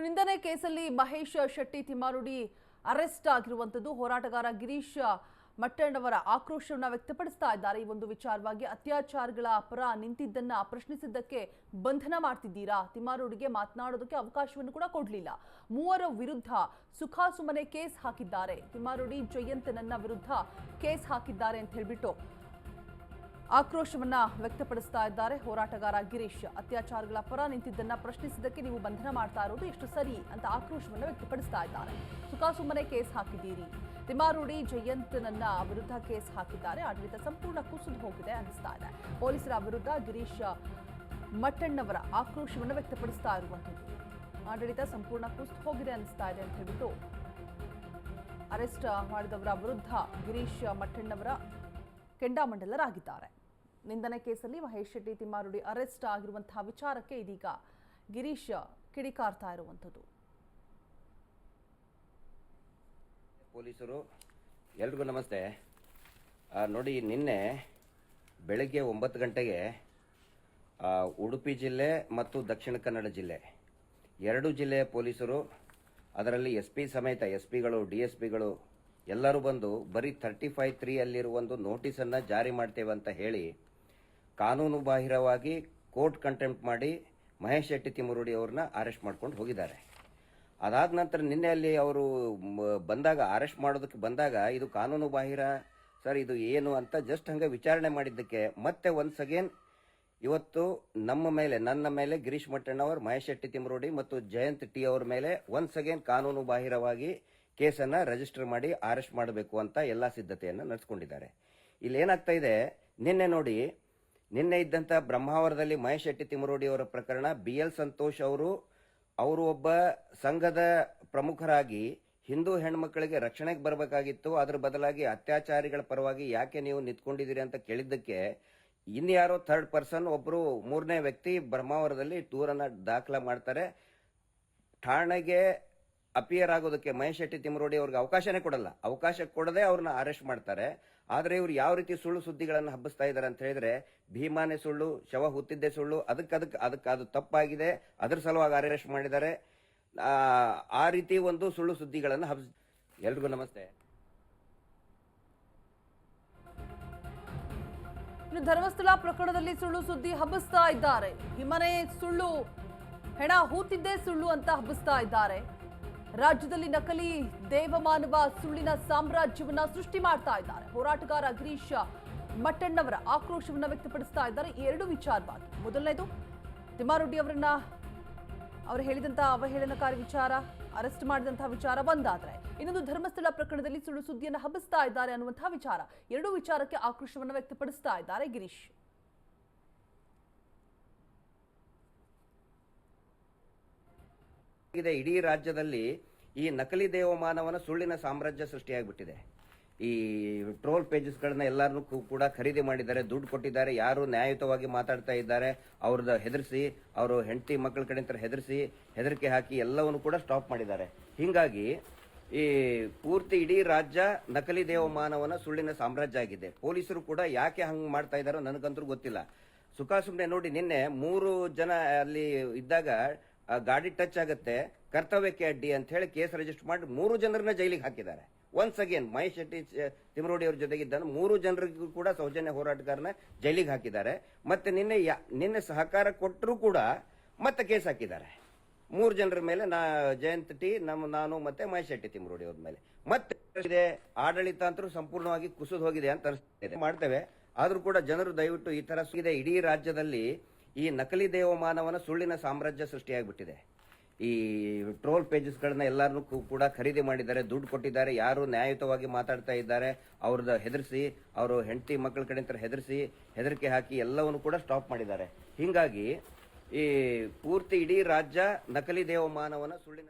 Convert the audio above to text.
ನಿಂದನೆ ಕೇಸಲ್ಲಿ ಮಹೇಶ್ ಶೆಟ್ಟಿ ತಿಮ್ಮಾರುಡಿ ಅರೆಸ್ಟ್ ಆಗಿರುವಂತದ್ದು ಹೋರಾಟಗಾರ ಗಿರೀಶ್ ಮಟ್ಟಣ್ಣವರ ಆಕ್ರೋಶವನ್ನು ವ್ಯಕ್ತಪಡಿಸ್ತಾ ಇದ್ದಾರೆ। ಈ ಒಂದು ವಿಚಾರವಾಗಿ ಅತ್ಯಾಚಾರಗಳ ಪರ ನಿಂತಿದ್ದನ್ನ ಪ್ರಶ್ನಿಸಿದ್ದಕ್ಕೆ ಬಂಧನ ಮಾಡ್ತಿದ್ದೀರಾ, ತಿಮ್ಮಾರುಡಿಗೆ ಮಾತನಾಡೋದಕ್ಕೆ ಅವಕಾಶವನ್ನು ಕೂಡ ಕೊಡಲಿಲ್ಲ, ಮೂವರ ವಿರುದ್ಧ ಸುಖಾಸುಮ್ಮನೆ ಕೇಸ್ ಹಾಕಿದ್ದಾರೆ, ತಿಮ್ಮಾರುಡಿ ಜಯಂತನನ್ನ ವಿರುದ್ಧ ಕೇಸ್ ಹಾಕಿದ್ದಾರೆ ಅಂತ ಹೇಳಿಬಿಟ್ಟು ಆಕ್ರೋಶವನ್ನ ವ್ಯಕ್ತಪಡಿಸ್ತಾ ಇದ್ದಾರೆ ಹೋರಾಟಗಾರ ಗಿರೀಶ್। ಅತ್ಯಾಚಾರಗಳ ಪರ ನಿಂತಿದ್ದನ್ನ ಪ್ರಶ್ನಿಸಿದ್ದಕ್ಕೆ ನೀವು ಬಂಧನ ಮಾಡ್ತಾ ಇರೋದು ಎಷ್ಟು ಸರಿ ಅಂತ ಆಕ್ರೋಶವನ್ನ ವ್ಯಕ್ತಪಡಿಸ್ತಾ ಇದ್ದಾರೆ। ಸುಖಾಸುಮ್ಮನೆ ಕೇಸ್ ಹಾಕಿದ್ದೀರಿ, ತಿಮ್ಮಾರುಡಿ ಜಯಂತನನ್ನ ವಿರುದ್ಧ ಕೇಸ್ ಹಾಕಿದ್ದಾರೆ, ಆಡಳಿತ ಸಂಪೂರ್ಣ ಕುಸಿದು ಹೋಗಿದೆ ಅನಿಸ್ತಾ ಇದೆ। ಪೊಲೀಸರ ವಿರುದ್ಧ ಗಿರೀಶ್ ಮಟ್ಟಣ್ಣವರ ಆಕ್ರೋಶವನ್ನು ವ್ಯಕ್ತಪಡಿಸ್ತಾ ಇರುವಂಥದ್ದು, ಆಡಳಿತ ಸಂಪೂರ್ಣ ಕುಸಿದು ಹೋಗಿದೆ ಅನಿಸ್ತಾ ಇದೆ ಅಂತ ಹೇಳ್ಬಿಟ್ಟು ಅರೆಸ್ಟ್ ಮಾಡಿದವರ ವಿರುದ್ಧ ಗಿರೀಶ್ ಮಟ್ಟಣ್ಣವರ ಕೆಂಡಾಮಂಡಲರಾಗಿದ್ದಾರೆ। ನಿಂದನೆ ಕೇಸಲ್ಲಿ ಮಹೇಶ್ ಶೆಟ್ಟಿ ತಿಮ್ಮಾರುಡಿ ಅರೆಸ್ಟ್ ಆಗಿರುವಂತಹ ವಿಚಾರಕ್ಕೆ ಇದೀಗ ಗಿರೀಶ್ ಕಿಡಿಕಾರ್ತಾ ಇರುವಂಥದ್ದು। ಪೊಲೀಸರು ಎಲ್ರಿಗೂ ನಮಸ್ತೆ। ನೋಡಿ, ನಿನ್ನೆ ಬೆಳಗ್ಗೆ 9 ಗಂಟೆಗೆ ಉಡುಪಿ ಜಿಲ್ಲೆ ಮತ್ತು ದಕ್ಷಿಣ ಕನ್ನಡ ಜಿಲ್ಲೆ ಎರಡು ಜಿಲ್ಲೆಯ ಪೊಲೀಸರು, ಅದರಲ್ಲಿ SP ಸಮೇತ SP ಗಳು DSP ಗಳು ಎಲ್ಲರೂ ಬಂದು ಬರೀ 35(3) ಅಲ್ಲಿರುವ ಒಂದು ನೋಟಿಸನ್ನು ಜಾರಿ ಮಾಡ್ತೇವೆ ಅಂತ ಹೇಳಿ ಕಾನೂನು ಬಾಹಿರವಾಗಿ ಕೋರ್ಟ್ ಕಂಟೆಂಪ್ಟ್ ಮಾಡಿ ಮಹೇಶ್ ಶೆಟ್ಟಿ ತಿಮ್ಮಾರುಡಿ ಅವ್ರನ್ನ ಅರೆಸ್ಟ್ ಮಾಡ್ಕೊಂಡು ಹೋಗಿದ್ದಾರೆ। ಅದಾದ ನಂತರ ನಿನ್ನೆ ಅಲ್ಲಿ ಅವರು ಬಂದಾಗ, ಅರೆಸ್ಟ್ ಮಾಡೋದಕ್ಕೆ ಬಂದಾಗ, ಇದು ಕಾನೂನು ಬಾಹಿರ ಸರ್, ಇದು ಏನು ಅಂತ ಜಸ್ಟ್ ಹಂಗೆ ವಿಚಾರಣೆ ಮಾಡಿದ್ದಕ್ಕೆ ಮತ್ತೆ ಒನ್ಸ್ ಅಗೇನ್ ಇವತ್ತು ನನ್ನ ಮೇಲೆ ಗಿರೀಶ್ ಮಟ್ಟಣ್ಣವರ್, ಮಹೇಶ್ ಶೆಟ್ಟಿ ತಿಮ್ಮಾರುಡಿ ಮತ್ತು ಜಯಂತ್ ಟಿ ಅವ್ರ ಮೇಲೆ ಒನ್ಸ್ ಅಗೇನ್ ಕಾನೂನು ಬಾಹಿರವಾಗಿ ಕೇಸನ್ನು ರಿಜಿಸ್ಟರ್ ಮಾಡಿ ಅರೆಸ್ಟ್ ಮಾಡಬೇಕು ಅಂತ ಎಲ್ಲ ಸಿದ್ಧತೆಯನ್ನು ನಡೆಸ್ಕೊಂಡಿದ್ದಾರೆ। ಇಲ್ಲಿ ಏನಾಗ್ತಾ ಇದೆ, ನಿನ್ನೆ ಇದ್ದಂಥ ಬ್ರಹ್ಮಾವರದಲ್ಲಿ ಮಹೇಶ್ ಶೆಟ್ಟಿ ತಿಮ್ಮಾರುಡಿ ಅವರ ಪ್ರಕರಣ, BL ಸಂತೋಷ್ ಅವರು ಒಬ್ಬ ಸಂಘದ ಪ್ರಮುಖರಾಗಿ ಹಿಂದೂ ಹೆಣ್ಮಕ್ಕಳಿಗೆ ರಕ್ಷಣೆಗೆ ಬರಬೇಕಾಗಿತ್ತು, ಅದರ ಬದಲಾಗಿ ಅತ್ಯಾಚಾರಿಗಳ ಪರವಾಗಿ ಯಾಕೆ ನೀವು ನಿಂತ್ಕೊಂಡಿದ್ದೀರಿ ಅಂತ ಕೇಳಿದ್ದಕ್ಕೆ ಇನ್ಯಾರೋ ಥರ್ಡ್ ಪರ್ಸನ್ ಒಬ್ಬರು ಮೂರನೇ ವ್ಯಕ್ತಿ ಬ್ರಹ್ಮಾವರದಲ್ಲಿ ದೂರನ್ನ ದಾಖಲ ಮಾಡ್ತಾರೆ। ಠಾಣೆಗೆ ಅಪಿಯರ್ ಆಗೋದಕ್ಕೆ ಮಹೇಶ್ ಶೆಟ್ಟಿ ತಿಮ್ಮಾರುಡಿ ಅವ್ರಿಗೆ ಅವಕಾಶನೇ ಕೊಡಲ್ಲ, ಅವಕಾಶ ಕೊಡದೆ ಅವ್ರನ್ನ ಅರೆಸ್ಟ್ ಮಾಡ್ತಾರೆ। ಆದರೆ ಇವ್ರು ಯಾವ ರೀತಿ ಸುಳ್ಳು ಸುದ್ದಿಗಳನ್ನು ಹಬ್ಬಿಸ್ತಾ ಇದ್ದಾರೆ ಅಂತ ಹೇಳಿದ್ರೆ, ಭೀಮಾನೇ ಸುಳ್ಳು, ಶವ ಹುತ್ತಿದ್ದೇ ಸುಳ್ಳು, ಅದು ತಪ್ಪಾಗಿದೆ, ಅದ್ರ ಸಲುವಾಗಿ ಅರೆಸ್ಟ್ ಮಾಡಿದ್ದಾರೆ, ಆ ರೀತಿ ಒಂದು ಸುಳ್ಳು ಸುದ್ದಿಗಳನ್ನು ಎಲ್ರಿಗೂ ನಮಸ್ತೆ। ಇನ್ನು ಧರ್ಮಸ್ಥಳ ಪ್ರಕರಣದಲ್ಲಿ ಸುಳ್ಳು ಸುದ್ದಿ ಹಬ್ಬಿಸ್ತಾ ಇದ್ದಾರೆ, ಹಿಮನೆ ಸುಳ್ಳು, ಹೆಣ ಹೂತಿದ್ದೇ ಸುಳ್ಳು ಅಂತ ಹಬ್ಬಿಸ್ತಾ ಇದ್ದಾರೆ। ರಾಜ್ಯದಲ್ಲಿ ನಕಲಿ ದೇವಮಾನವ ಸುಳ್ಳಿನ ಸಾಮ್ರಾಜ್ಯವನ್ನ ಸೃಷ್ಟಿ ಮಾಡ್ತಾ ಇದ್ದಾರೆ ಹೋರಾಟಗಾರ ಗಿರೀಶ್ ಮಟ್ಟಣ್ಣವರ ಆಕ್ರೋಶವನ್ನ ವ್ಯಕ್ತಪಡಿಸ್ತಾ ಇದ್ದಾರೆ। ಈ ಎರಡು ವಿಚಾರವಾಗಿ, ಮೊದಲನೇದು ತಿಮ್ಮಾರುಡಿ ಅವರು ಹೇಳಿದಂತಹ ಅವಹೇಳನಕಾರಿ ವಿಚಾರ, ಅರೆಸ್ಟ್ ಮಾಡಿದಂತಹ ವಿಚಾರ ಒಂದಾದ್ರೆ, ಇನ್ನೊಂದು ಧರ್ಮಸ್ಥಳ ಪ್ರಕರಣದಲ್ಲಿ ಸುಳ್ಳು ಸುದ್ದಿಯನ್ನು ಹಬ್ಬಿಸ್ತಾ ಇದ್ದಾರೆ ಅನ್ನುವಂತಹ ವಿಚಾರ, ಎರಡೂ ವಿಚಾರಕ್ಕೆ ಆಕ್ರೋಶವನ್ನು ವ್ಯಕ್ತಪಡಿಸ್ತಾ ಇದ್ದಾರೆ ಗಿರೀಶ್। ಇಡೀ ರಾಜ್ಯದಲ್ಲಿ ಈ ನಕಲಿ ದೇವಮಾನವನ ಸುಳ್ಳಿನ ಸಾಮ್ರಾಜ್ಯ ಸೃಷ್ಟಿಯಾಗಿಬಿಟ್ಟಿದೆ। ಈ ಟ್ರೋಲ್ ಪೇಜಸ್ಗಳನ್ನ ಎಲ್ಲರೂ ಕೂಡ ಖರೀದಿ ಮಾಡಿದ್ದಾರೆ, ದುಡ್ಡು ಕೊಟ್ಟಿದ್ದಾರೆ, ಯಾರು ನ್ಯಾಯಯುತವಾಗಿ ಮಾತಾಡ್ತಾ ಇದ್ದಾರೆ ಅವ್ರದ್ದು ಹೆದರಿಸಿ, ಅವರು ಹೆಂಡತಿ ಮಕ್ಕಳ ಕಡೆ ಹೆದರಿಸಿ, ಹೆದರಿಕೆ ಹಾಕಿ ಎಲ್ಲವನ್ನು ಕೂಡ ಸ್ಟಾಪ್ ಮಾಡಿದ್ದಾರೆ। ಹೀಗಾಗಿ ಈ ಪೂರ್ತಿ ಇಡೀ ರಾಜ್ಯ ನಕಲಿ ದೇವಮಾನವನ ಸುಳ್ಳಿನ ಸಾಮ್ರಾಜ್ಯ ಆಗಿದೆ। ಪೊಲೀಸರು ಕೂಡ ಯಾಕೆ ಹಂಗೆ ಮಾಡ್ತಾ ಇದ್ದಾರೋ ನನಗಂತೂ ಗೊತ್ತಿಲ್ಲ। ಸುಖಾಸುಮ್ಮನೆ ನೋಡಿ, ನಿನ್ನೆ 3 ಜನ ಅಲ್ಲಿ ಇದ್ದಾಗ ಗಾಡಿ ಟಚ್ ಆಗುತ್ತೆ, ಕರ್ತವ್ಯಕ್ಕೆ ಅಡ್ಡಿ ಅಂತ ಹೇಳಿ ಕೇಸ್ ರಿಜಿಸ್ಟರ್ ಮಾಡಿ 3 ಜನರನ್ನ ಜೈಲಿಗೆ ಹಾಕಿದ್ದಾರೆ। ಒನ್ಸ್ ಅಗೇನ್ ಮಹೇಶ್ ಶೆಟ್ಟಿ ತಿಮ್ಮಾರುಡಿ ಅವ್ರ ಜೊತೆಗಿದ್ದ 3 ಜನರಿಗೂ ಕೂಡ ಸೌಜನ್ಯ ಹೋರಾಟಗಾರನ ಜೈಲಿಗೆ ಹಾಕಿದ್ದಾರೆ। ಮತ್ತೆ ನಿನ್ನೆ ಸಹಕಾರ ಕೊಟ್ಟರು ಕೂಡ ಮತ್ತೆ ಕೇಸ್ ಹಾಕಿದ್ದಾರೆ 3 ಜನರ ಮೇಲೆ, ಜಯಂತ್ ಟಿ, ನಾನು ಮತ್ತೆ ಮಹೇಶ್ ಶೆಟ್ಟಿ ತಿಮ್ಮಾರುಡಿ ಅವ್ರ ಮೇಲೆ। ಮತ್ತೆ ಆಡಳಿತ ಅಂತೂ ಸಂಪೂರ್ಣವಾಗಿ ಕುಸಿದು ಹೋಗಿದೆ ಅಂತ ಅನಿಸ್ತಿದೆ, ಮಾಡ್ತೇವೆ, ಆದ್ರೂ ಕೂಡ ಜನರು ದಯವಿಟ್ಟು ಈ ತರ ಇದೆ, ಇಡೀ ರಾಜ್ಯದಲ್ಲಿ ಈ ನಕಲಿ ದೇವಮಾನವನ ಸುಳ್ಳಿನ ಸಾಮ್ರಾಜ್ಯ ಸೃಷ್ಟಿಯಾಗಿಬಿಟ್ಟಿದೆ। ಈ ಟ್ರೋಲ್ ಪೇಜಸ್ಗಳನ್ನ ಎಲ್ಲರೂ ಕೂಡ ಖರೀದಿ ಮಾಡಿದ್ದಾರೆ, ದುಡ್ಡು ಕೊಟ್ಟಿದ್ದಾರೆ, ಯಾರು ನ್ಯಾಯಯುತವಾಗಿ ಮಾತಾಡ್ತಾ ಇದ್ದಾರೆ ಅವ್ರದ್ದು ಹೆದರಿಸಿ, ಅವರು ಹೆಂಡತಿ ಮಕ್ಕಳ ಕಡೆ ಹೆದರಿಸಿ, ಹೆದರಿಕೆ ಹಾಕಿ ಎಲ್ಲವನ್ನು ಕೂಡ ಸ್ಟಾಪ್ ಮಾಡಿದ್ದಾರೆ। ಹೀಗಾಗಿ ಈ ಪೂರ್ತಿ ಇಡೀ ರಾಜ್ಯ ನಕಲಿ ದೇವಮಾನವನ ಸುಳ್ಳಿನ